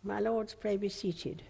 My lords, pray be seated.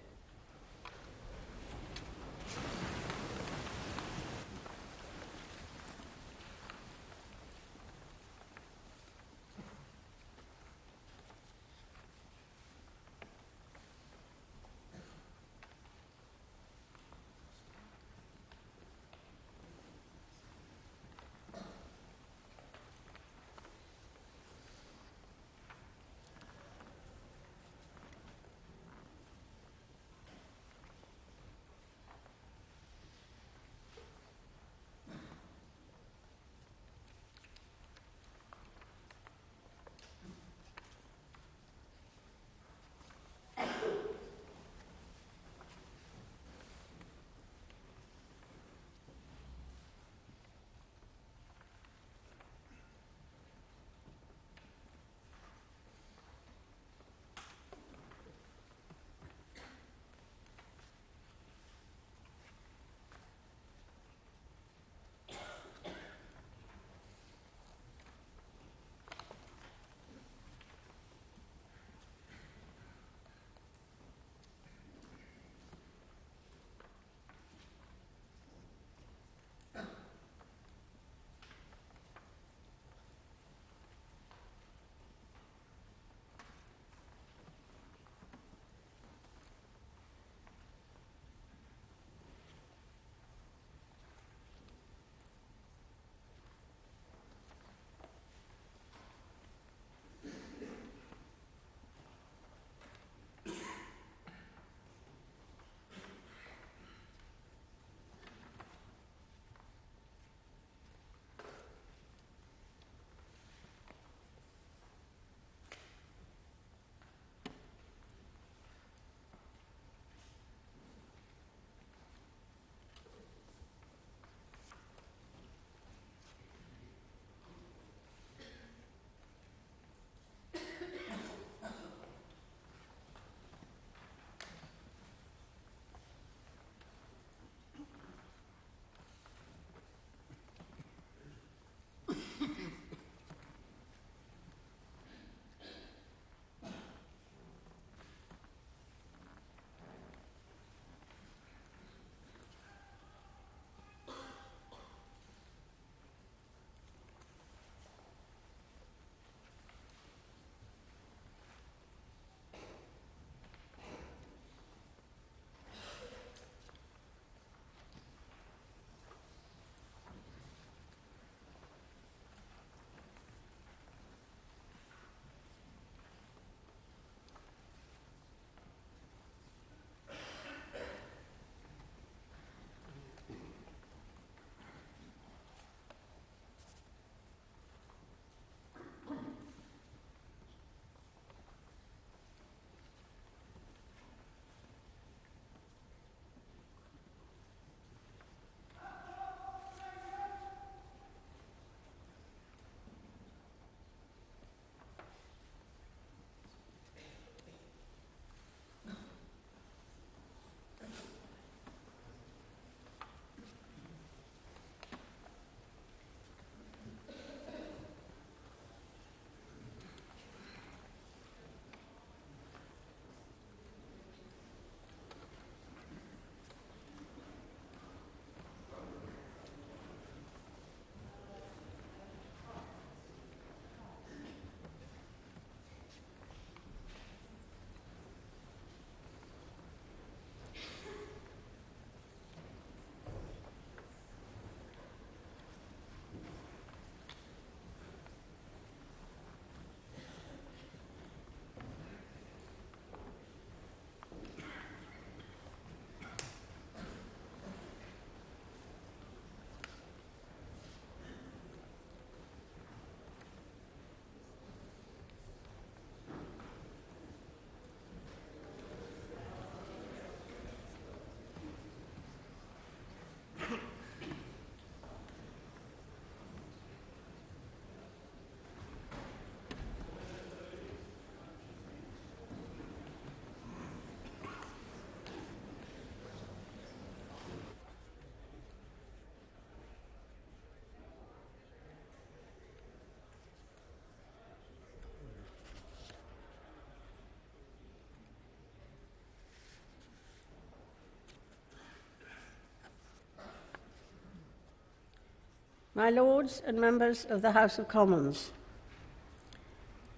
My Lords and members of the House of Commons,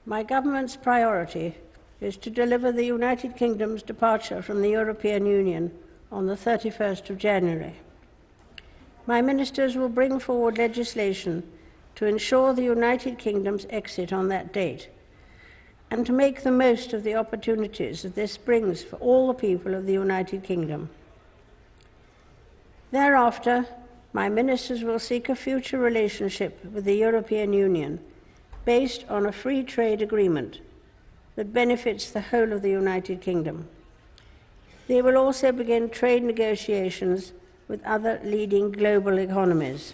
my government's priority is to deliver the United Kingdom's departure from the European Union on the 31st of January. My ministers will bring forward legislation to ensure the United Kingdom's exit on that date and to make the most of the opportunities that this brings for all the people of the United Kingdom. Thereafter, my ministers will seek a future relationship with the European Union based on a free trade agreement that benefits the whole of the United Kingdom. They will also begin trade negotiations with other leading global economies.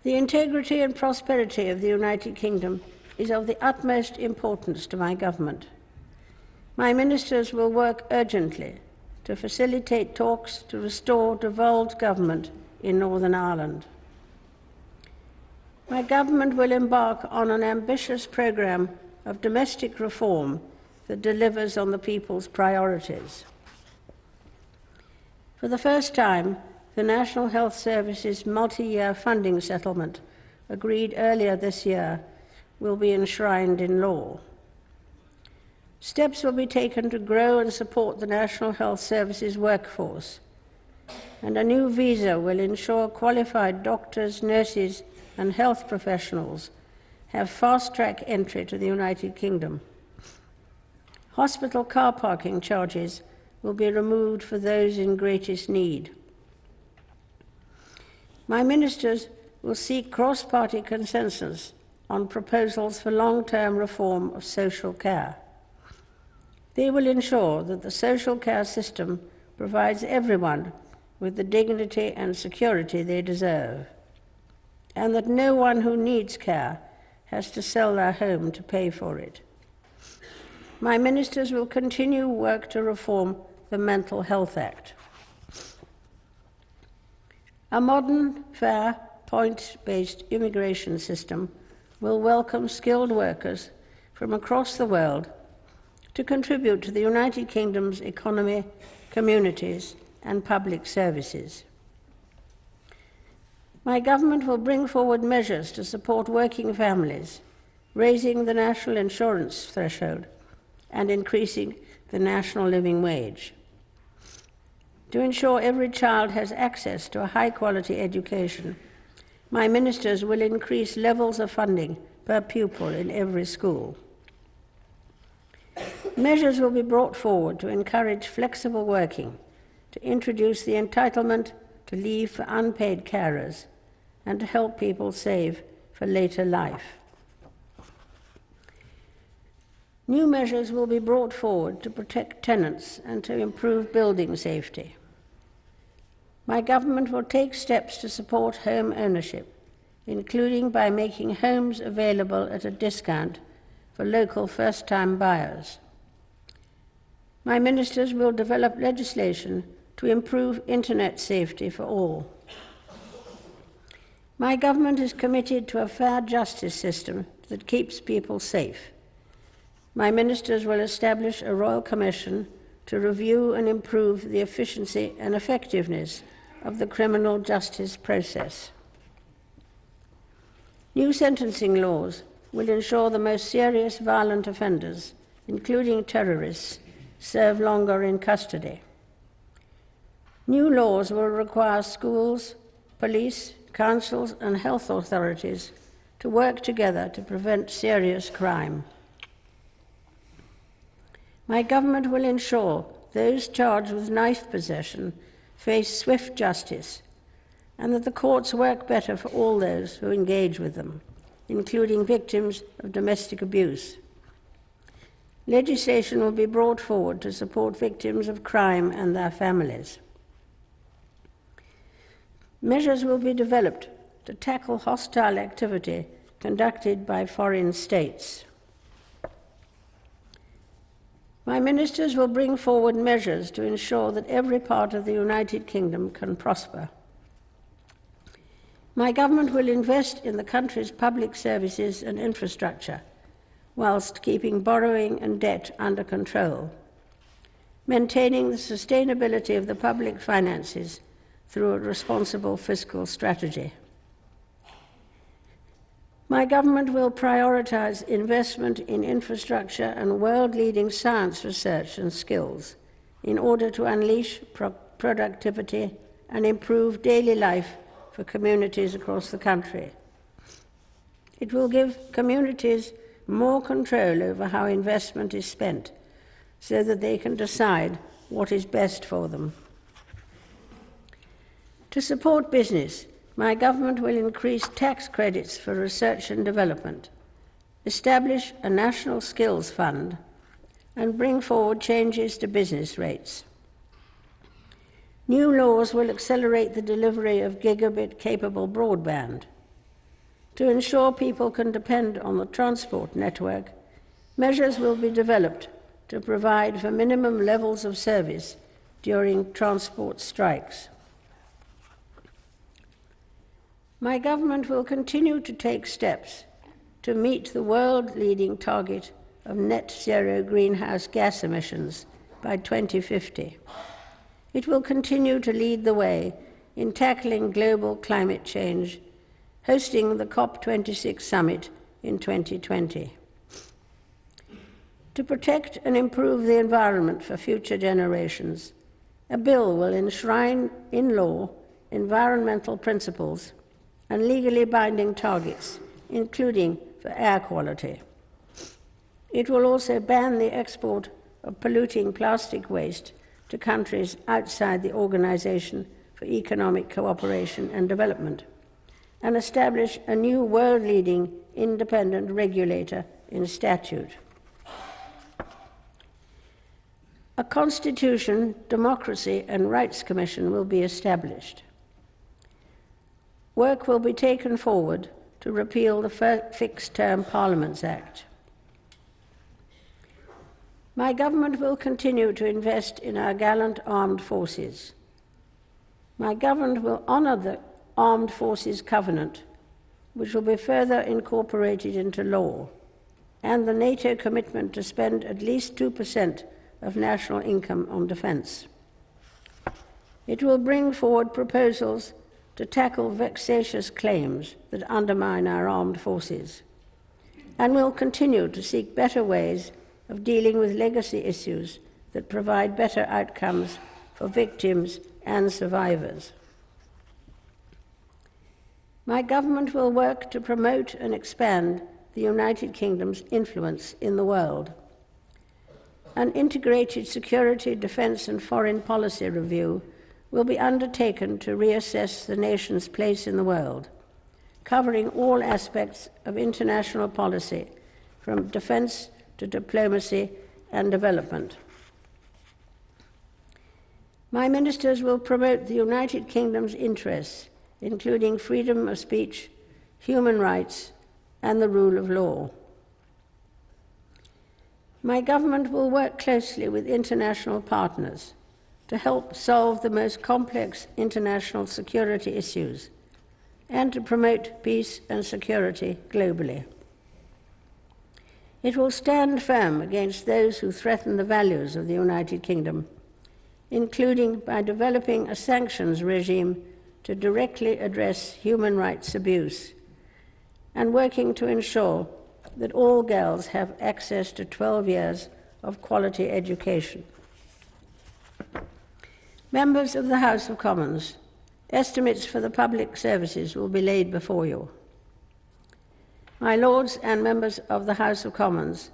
The integrity and prosperity of the United Kingdom is of the utmost importance to my government. My ministers will work urgently to facilitate talks to restore devolved government in Northern Ireland. My government will embark on an ambitious programme of domestic reform that delivers on the people's priorities. For the first time, the National Health Service's multi-year funding settlement, agreed earlier this year, will be enshrined in law. Steps will be taken to grow and support the National Health Service's workforce, and a new visa will ensure qualified doctors, nurses, and health professionals have fast-track entry to the United Kingdom. Hospital car parking charges will be removed for those in greatest need. My ministers will seek cross-party consensus on proposals for long-term reform of social care. They will ensure that the social care system provides everyone with the dignity and security they deserve, and that no one who needs care has to sell their home to pay for it. My ministers will continue work to reform the Mental Health Act. A modern, fair, point-based immigration system will welcome skilled workers from across the world to contribute to the United Kingdom's economy, communities, and public services. My government will bring forward measures to support working families, raising the national insurance threshold and increasing the national living wage. To ensure every child has access to a high-quality education, my ministers will increase levels of funding per pupil in every school. Measures will be brought forward to encourage flexible working, to introduce the entitlement to leave for unpaid carers, and to help people save for later life. New measures will be brought forward to protect tenants and to improve building safety. My government will take steps to support home ownership, including by making homes available at a discount for local first-time buyers. My ministers will develop legislation to improve internet safety for all. My government is committed to a fair justice system that keeps people safe. My ministers will establish a Royal Commission to review and improve the efficiency and effectiveness of the criminal justice process. New sentencing laws will ensure the most serious violent offenders, including terrorists, serve longer in custody. New laws will require schools, police, councils, and health authorities to work together to prevent serious crime. My government will ensure those charged with knife possession face swift justice, and that the courts work better for all those who engage with them, including victims of domestic abuse. Legislation will be brought forward to support victims of crime and their families. Measures will be developed to tackle hostile activity conducted by foreign states. My ministers will bring forward measures to ensure that every part of the United Kingdom can prosper. My government will invest in the country's public services and infrastructure, whilst keeping borrowing and debt under control, maintaining the sustainability of the public finances through a responsible fiscal strategy. My government will prioritise investment in infrastructure and world-leading science research and skills in order to unleash productivity and improve daily life for communities across the country. It will give communities more control over how investment is spent so that they can decide what is best for them. To support business, my government will increase tax credits for research and development, establish a national skills fund, and bring forward changes to business rates. New laws will accelerate the delivery of gigabit-capable broadband. To ensure people can depend on the transport network, measures will be developed to provide for minimum levels of service during transport strikes. My government will continue to take steps to meet the world-leading target of net zero greenhouse gas emissions by 2050. It will continue to lead the way in tackling global climate change, hosting the COP26 summit in 2020. To protect and improve the environment for future generations, a bill will enshrine in law environmental principles and legally binding targets, including for air quality. It will also ban the export of polluting plastic waste to countries outside the Organization for Economic Cooperation and Development, and establish a new world-leading independent regulator in statute. A Constitution, Democracy and Rights Commission will be established. Work will be taken forward to repeal the Fixed-Term Parliaments Act. My government will continue to invest in our gallant armed forces. My government will honour the Armed Forces Covenant, which will be further incorporated into law, and the NATO commitment to spend at least 2% of national income on defence. It will bring forward proposals to tackle vexatious claims that undermine our armed forces, and will continue to seek better ways of dealing with legacy issues that provide better outcomes for victims and survivors. My government will work to promote and expand the United Kingdom's influence in the world. An integrated security, defence and foreign policy review will be undertaken to reassess the nation's place in the world, covering all aspects of international policy, from defence to diplomacy and development. My ministers will promote the United Kingdom's interests, including freedom of speech, human rights, and the rule of law. My government will work closely with international partners to help solve the most complex international security issues and to promote peace and security globally. It will stand firm against those who threaten the values of the United Kingdom, including by developing a sanctions regime to directly address human rights abuse and working to ensure that all girls have access to 12 years of quality education. Members of the House of Commons, estimates for the public services will be laid before you. My Lords and members of the House of Commons,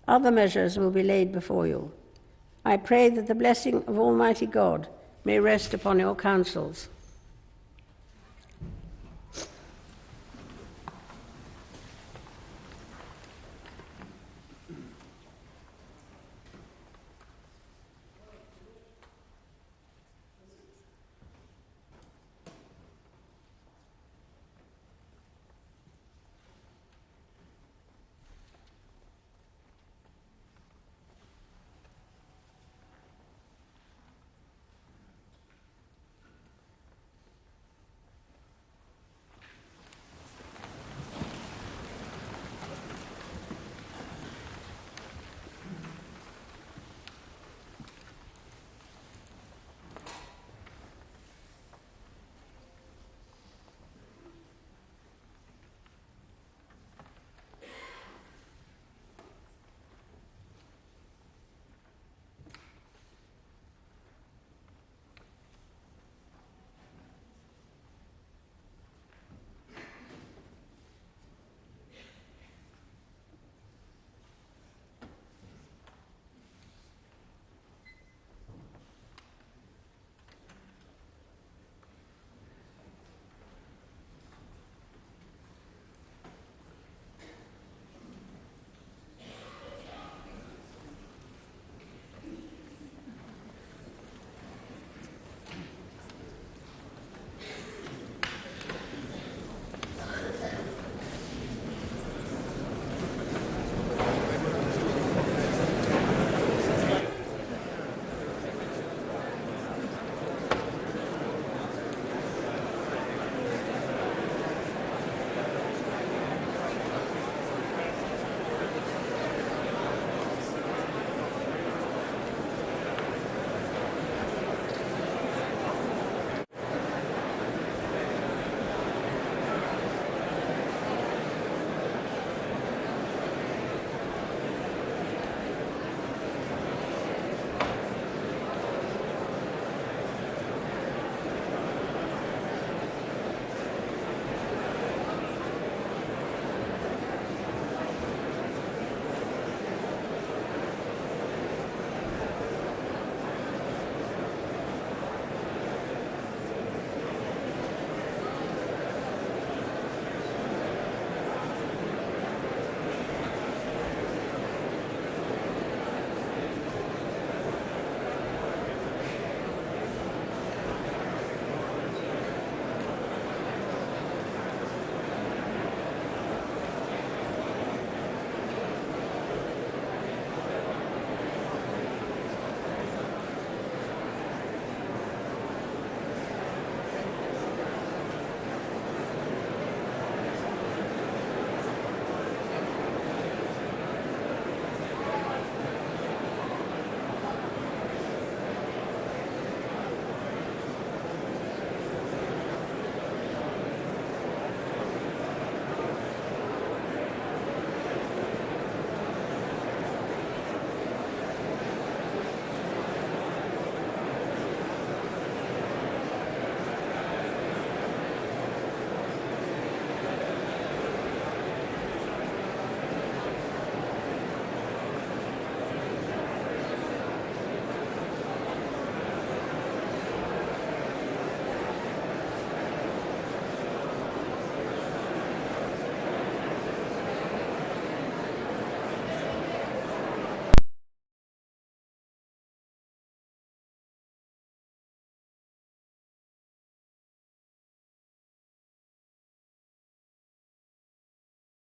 other measures will be laid before you. I pray that the blessing of Almighty God may rest upon your councils.